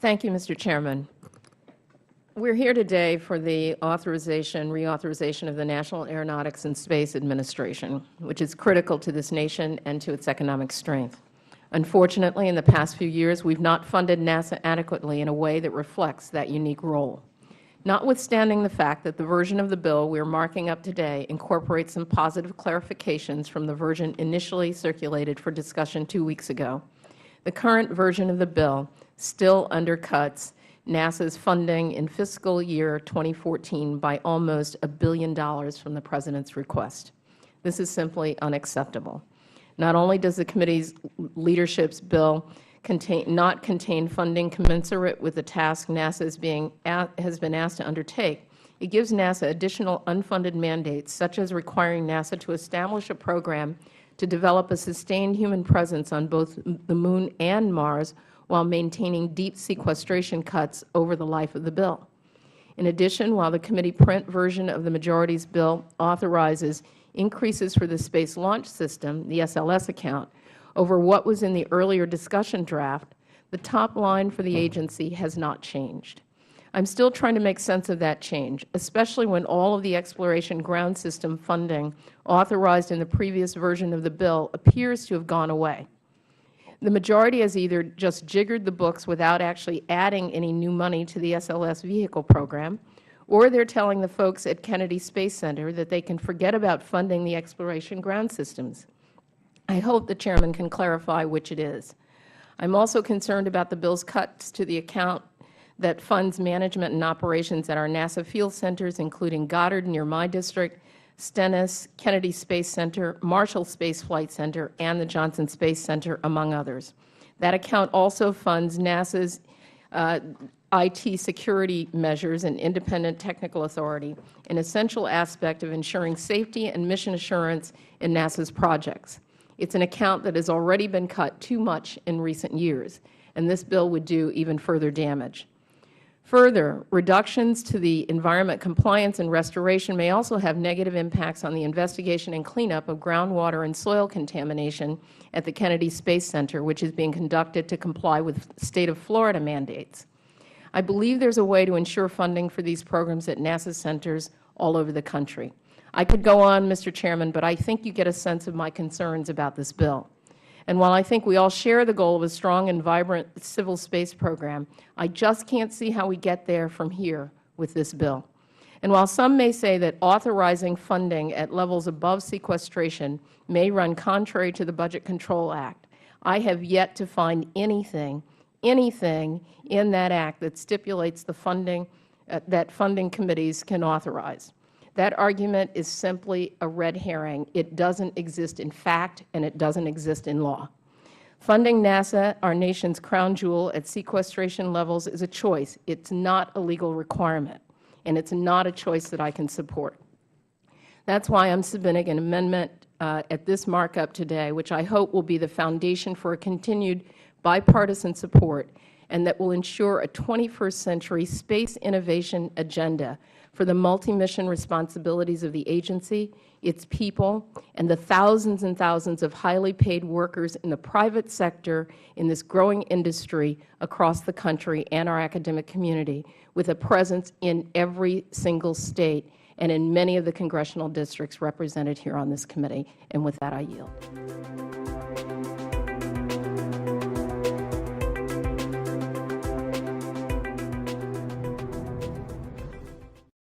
Thank you, Mr. Chairman. We're here today for the reauthorization of the National Aeronautics and Space Administration, which is critical to this nation and to its economic strength. Unfortunately, in the past few years, we have not funded NASA adequately in a way that reflects that unique role. Notwithstanding the fact that the version of the bill we are marking up today incorporates some positive clarifications from the version initially circulated for discussion 2 weeks ago, the current version of the bill still undercuts NASA's funding in fiscal year 2014 by almost $1 billion from the President's request. This is simply unacceptable. Not only does the committee's leadership's bill not contain funding commensurate with the task NASA has been asked to undertake, it gives NASA additional unfunded mandates, such as requiring NASA to establish a program to develop a sustained human presence on both the Moon and Mars while maintaining deep sequestration cuts over the life of the bill. In addition, while the committee print version of the majority's bill authorizes increases for the Space Launch System, the SLS account, over what was in the earlier discussion draft, the top line for the agency has not changed. I am still trying to make sense of that change, especially when all of the exploration ground system funding authorized in the previous version of the bill appears to have gone away. The majority has either just jiggered the books without actually adding any new money to the SLS vehicle program, or they are telling the folks at Kennedy Space Center that they can forget about funding the exploration ground systems. I hope the Chairman can clarify which it is. I am also concerned about the bill's cuts to the account that funds management and operations at our NASA field centers, including Goddard near my district, Stennis, Kennedy Space Center, Marshall Space Flight Center, and the Johnson Space Center, among others. That account also funds NASA's IT security measures and independent technical authority, an essential aspect of ensuring safety and mission assurance in NASA's projects. It is an account that has already been cut too much in recent years, and this bill would do even further damage. Further, reductions to the environment compliance and restoration may also have negative impacts on the investigation and cleanup of groundwater and soil contamination at the Kennedy Space Center, which is being conducted to comply with State of Florida mandates. I believe there is a way to ensure funding for these programs at NASA centers all over the country. I could go on, Mr. Chairman, but I think you get a sense of my concerns about this bill. And while I think we all share the goal of a strong and vibrant civil space program, I just can't see how we get there from here with this bill. And while some may say that authorizing funding at levels above sequestration may run contrary to the Budget Control Act, I have yet to find anything in that Act that stipulates the funding that funding committees can authorize. That argument is simply a red herring. It doesn't exist in fact, and it doesn't exist in law. Funding NASA, our nation's crown jewel, at sequestration levels is a choice. It's not a legal requirement, and it's not a choice that I can support. That's why I'm submitting an amendment at this markup today, which I hope will be the foundation for a continued bipartisan support and that will ensure a 21st century space innovation agenda for the multi-mission responsibilities of the agency, its people, and the thousands and thousands of highly paid workers in the private sector in this growing industry across the country and our academic community, with a presence in every single State and in many of the congressional districts represented here on this committee. And with that, I yield.